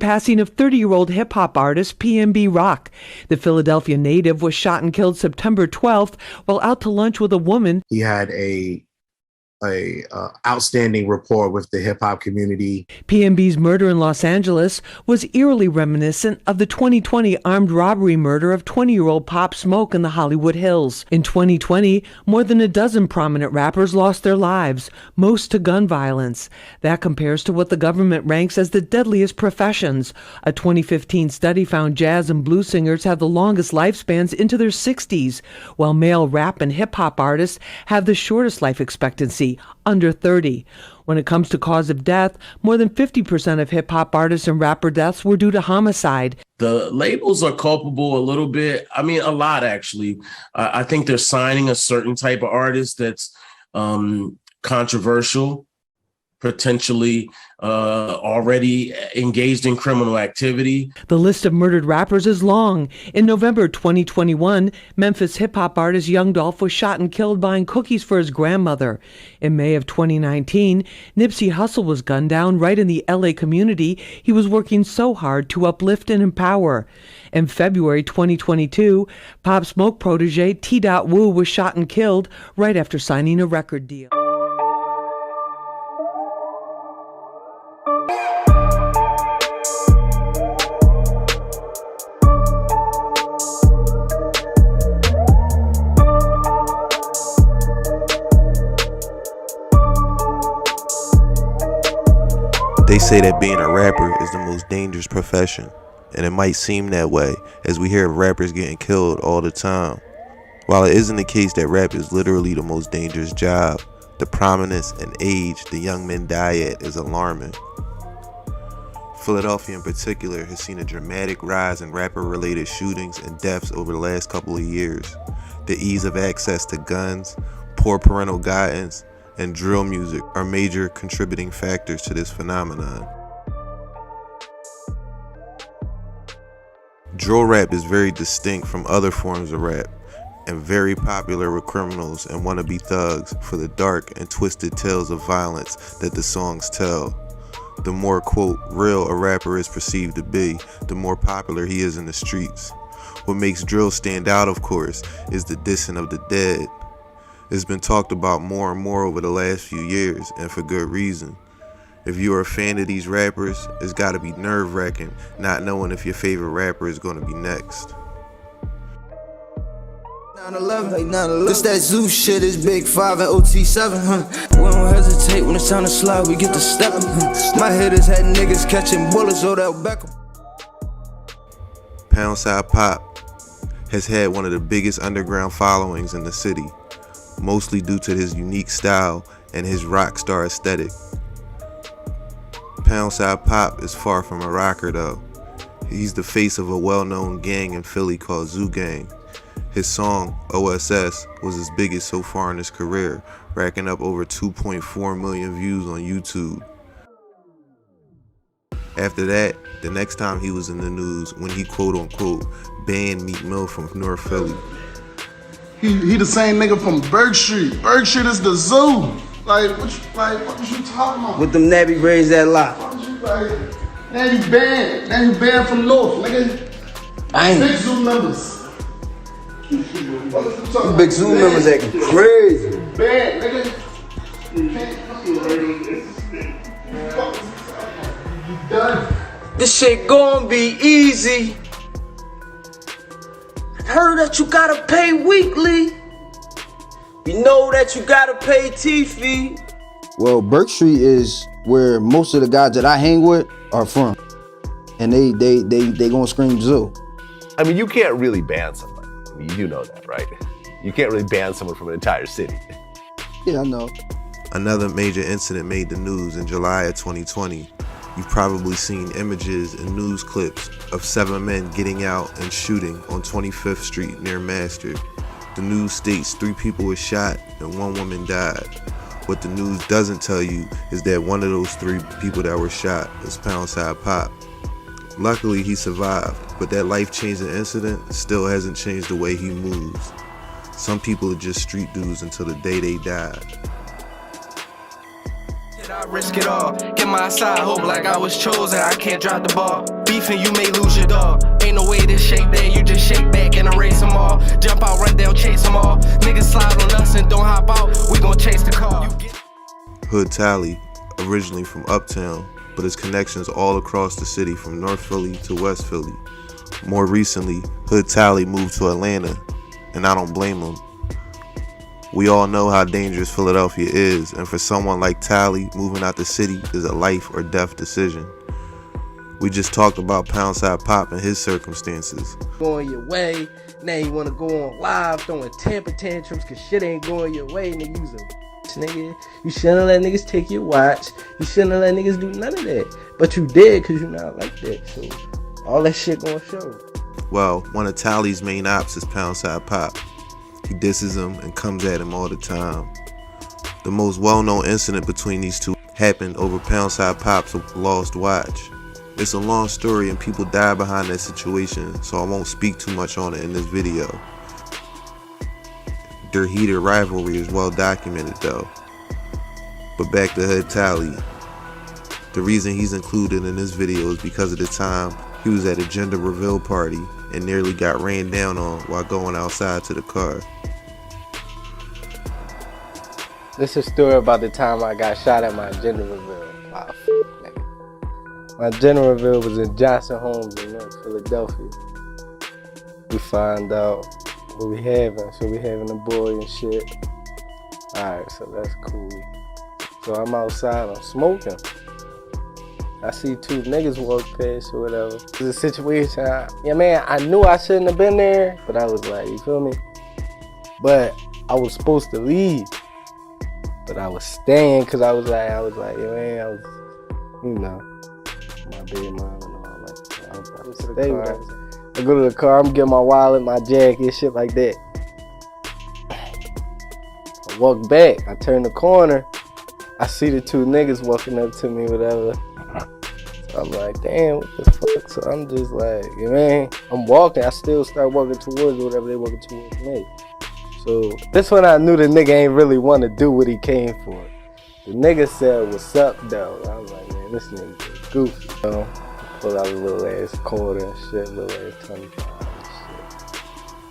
Passing of 30-year-old hip-hop artist PNB Rock. The Philadelphia native was shot and killed September 12th while out to lunch with a woman. He had a outstanding rapport with the hip-hop community. PNB's murder in Los Angeles was eerily reminiscent of the 2020 armed robbery murder of 20-year-old Pop Smoke in the Hollywood Hills. In 2020, more than a dozen prominent rappers lost their lives, most to gun violence. That compares to what the government ranks as the deadliest professions. A 2015 study found jazz and blues singers have the longest lifespans into their 60s, while male rap and hip-hop artists have the shortest life expectancy, under 30. When it comes to cause of death, more than 50% of hip-hop artists and rapper deaths were due to homicide. The labels are culpable a little bit. I mean, a lot, actually. I think they're signing a certain type of artist that's controversial, potentially already engaged in criminal activity. The list of murdered rappers is long. In November 2021, Memphis hip-hop artist Young Dolph was shot and killed buying cookies for his grandmother. In May of 2019, Nipsey Hussle was gunned down right in the LA community he was working so hard to uplift and empower. In February 2022, Pop Smoke protege T. Wu was shot and killed right after signing a record deal. They say that being a rapper is the most dangerous profession, and it might seem that way as we hear of rappers getting killed all the time. While it isn't the case that rap is literally the most dangerous job, the prominence and age the young men die at is alarming. Philadelphia in particular has seen a dramatic rise in rapper-related shootings and deaths over the last couple of years. The ease of access to guns, poor parental guidance, and drill music are major contributing factors to this phenomenon. Drill rap is very distinct from other forms of rap and very popular with criminals and wannabe thugs for the dark and twisted tales of violence that the songs tell. The more, quote, real a rapper is perceived to be, the more popular he is in the streets. What makes drill stand out, of course, is the dissing of the dead. It's been talked about more and more over the last few years, and for good reason. If you're a fan of these rappers, it's gotta be nerve-wracking not knowing if your favorite rapper is gonna be next. 9/11, this that zoo shit, is Big 5 and OT7, We don't hesitate when it's time to slide, we get to steppin', My hitters had niggas catching bullets, Odell Beckham. Poundside Pop has had one of the biggest underground followings in the city, mostly due to his unique style and his rock star aesthetic. Poundside Pop is far from a rocker though. He's the face of a well-known gang in Philly called Zoo Gang. His song, OSS, was his biggest so far in his career, racking up over 2.4 million views on YouTube. After that, the next time he was in the news when he quote-unquote banned Meek Mill from North Philly. He the same nigga from Berg Street. Berg Street is the zoo. What was you talking about? With them nabby braids that lot. Now you banned from North, nigga. I ain't. Big zoo members. Big zoo members acting crazy. Banned, nigga. You done. This shit gon' be easy. Heard that you gotta pay weekly. You know that you gotta pay T-fee. Well, Burke Street is where most of the guys that I hang with are from. And they gonna scream zoo. I mean, you can't really ban somebody. I mean, you do know that, right? You can't really ban someone from an entire city. Yeah, I know. Another major incident made the news in July of 2020. You've probably seen images and news clips of 7 men getting out and shooting on 25th Street near Master. The news states 3 people were shot and 1 woman died. What the news doesn't tell you is that one of those 3 people that were shot is Poundside Pop. Luckily, he survived, but that life-changing incident still hasn't changed the way he moves. Some people are just street dudes until the day they died. I risk it all. Get my side hope like I was chosen. I can't drop the ball. Beefing, you may lose your dog. Ain't no way to shake that. You just shake back and erase them all. Jump out, run down, chase them all. Niggas slide on us and don't hop out. We gon' chase the car. Hood Tally, originally from Uptown, but his connections all across the city from North Philly to West Philly. More recently, Hood Tally moved to Atlanta, and I don't blame him. We all know how dangerous Philadelphia is, and for someone like Tally, moving out the city is a life or death decision. We just talked about Poundside Pop and his circumstances. Going your way, now you wanna go on live throwing temper tantrums cause shit ain't going your way, nigga. You's a nigga. You shouldn't let niggas take your watch. You shouldn't let niggas do none of that. But you did cause you not like that. So all that shit gonna show. Well, one of Tally's main ops is Poundside Pop. He disses him and comes at him all the time. The most well-known incident between these two happened over Poundside Pop's lost watch. It's a long story and people die behind that situation, so I won't speak too much on it in this video. Their heated rivalry is well documented though. But back to Hood Tally. The reason he's included in this video is because of the time he was at a gender reveal party and nearly got ran down on while going outside to the car. This is a story about the time I got shot at my gender reveal. Oh, nigga. My gender reveal was in Johnson Homes in North Philadelphia. We find out what we having, so we having a boy and shit. Alright, so that's cool. So I'm outside, I'm smoking. I see two niggas walk past or whatever. It's a situation, I knew I shouldn't have been there, but I was like, you feel me? But I was supposed to leave. But I was staying because I was like, yo, man, I was, you know, my baby mom and all that. I was about to stay with her. I go to the car, I'm getting my wallet, my jacket, shit like that. I walk back, I turn the corner, I see the two niggas walking up to me, whatever. So I'm like, damn, what the fuck? So I'm just like, you know, I'm walking, I still start walking towards whatever they walking towards me. So this when I knew the nigga ain't really want to do what he came for. The nigga said, what's up, though? I was like, man, this nigga is goofy. You know, pull out a little ass quarter and shit, little ass 25 and shit.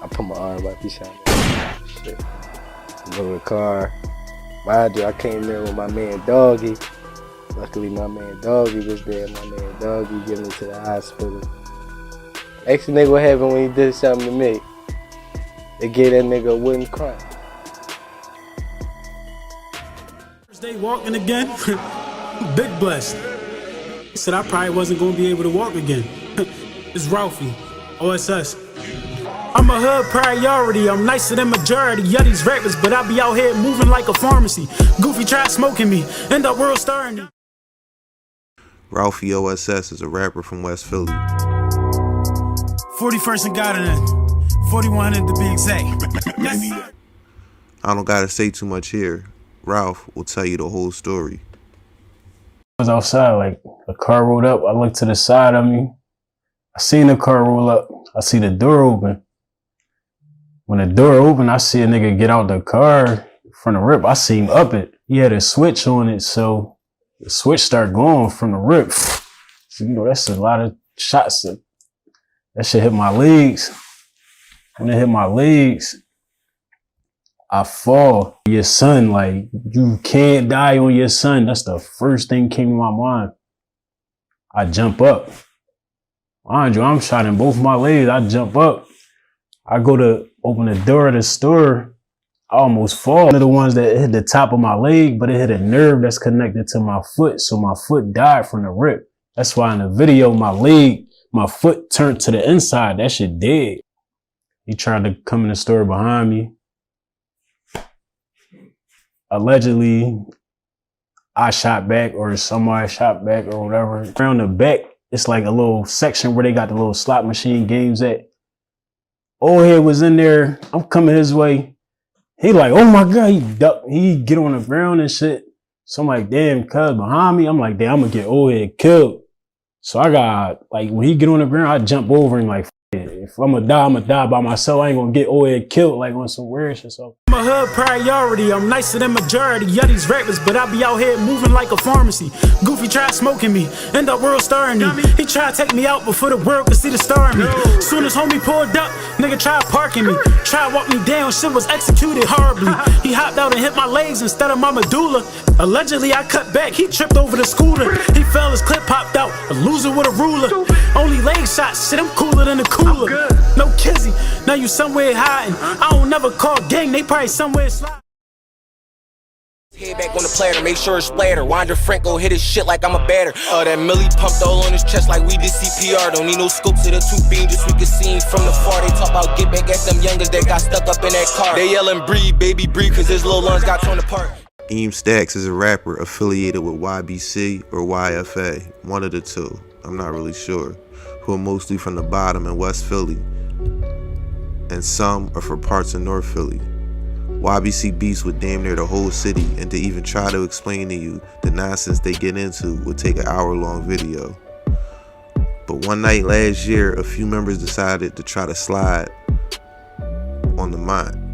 I put my arm up, he shot me. Shit. I go to the car. Mind you, I came there with my man Doggy. Luckily, my man Doggy was there. My man Doggy get me to the hospital. Ask the nigga what happened when he did something to me. They gave that nigga a wooden crown. They walking again, big blessed. He said I probably wasn't gonna be able to walk again. It's Ralphie OSS. I'm a hood priority, I'm nicer than majority of these rappers, but I be out here moving like a pharmacy. Goofy try smoking me, end up world starring me. Ralphie OSS is a rapper from West Philly. 41st and Garden, 4100 to be exact. Yes. I don't gotta say too much here. Ralph will tell you the whole story. I was outside, like a car rolled up. I looked to the side of me. I seen the car roll up. I see the door open. When the door opened, I see a nigga get out the car from the rip. I see him up it. He had a switch on it, so the switch started going from the rip. So, you know, that's a lot of shots. That shit hit my legs. When it hit my legs, I fall. Your son, like, you can't die on your son. That's the first thing came to my mind. I jump up. Mind you, I'm shot in both my legs. I jump up. I go to open the door of the store. I almost fall. One of the ones that hit the top of my leg, but it hit a nerve that's connected to my foot. So my foot died from the rip. That's why in the video, my foot turned to the inside. That shit dead. He tried to come in the store behind me. Allegedly, I shot back or somebody shot back or whatever. Around the back, it's like a little section where they got the little slot machine games at. Old head was in there. I'm coming his way. He like, oh my God, he ducked. He get on the ground and shit. So I'm like, damn, cuz behind me. I'm like, damn, I'm gonna get old head killed. So I got, like, when he get on the ground, I jump over and like, If I'ma die by myself. I ain't gonna get OED killed like on some weird shit. So I'm a hood priority. I'm nicer than majority. Yeah, these rappers, but I be out here moving like a pharmacy. Goofy tried smoking me, end up world starring me. He tried to take me out before the world could see the star in me. Soon as homie pulled up, nigga tried parking me. Tried walk me down, shit was executed horribly. He hopped out and hit my legs instead of my medulla. Allegedly, I cut back, he tripped over the scooter. He fell, his clip popped out, a loser with a ruler. Only leg shots, shit, I'm cooler than a cooler. No kizzy, now you somewhere hiding. I don't never call gang, they probably somewhere sliding. Head back on the platter, make sure it's splatter. Wander Franco hit his shit like I'm a batter. That Millie pumped all on his chest like we did CPR. Don't need no scopes to the two beam, just we can see him from the far. They talk about get back at them youngers that got stuck up in that car. They yelling breathe, baby breathe, cause his little lungs got torn apart. Eem Stacks is a rapper affiliated with YBC or YFA, one of the two, I'm not really sure, who are mostly from the bottom in West Philly, and some are from parts of North Philly. YBC beats with damn near the whole city, and to even try to explain to you the nonsense they get into would take an hour-long video. But one night last year, a few members decided to try to slide on the mine.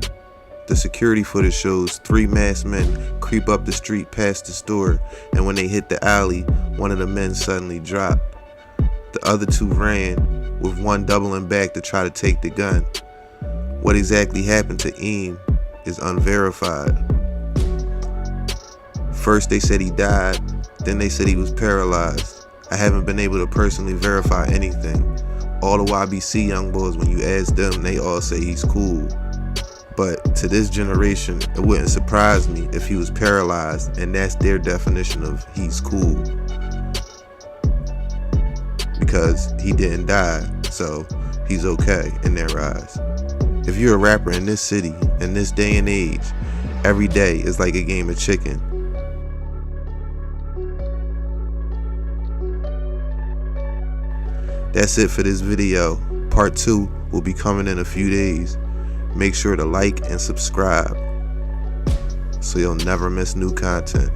The security footage shows 3 masked men creep up the street past the store, and when they hit the alley, one of the men suddenly dropped. The other 2 ran, with one doubling back to try to take the gun. What exactly happened to Eem is unverified. First they said he died, then they said he was paralyzed. I haven't been able to personally verify anything. All the YBC young boys, when you ask them, they all say he's cool. But to this generation, it wouldn't surprise me if he was paralyzed, and that's their definition of he's cool. Because he didn't die, so he's okay in their eyes. If you're a rapper in this city, in this day and age, every day is like a game of chicken. That's it for this video. Part 2 will be coming in a few days. Make sure to like and subscribe so you'll never miss new content.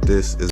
This is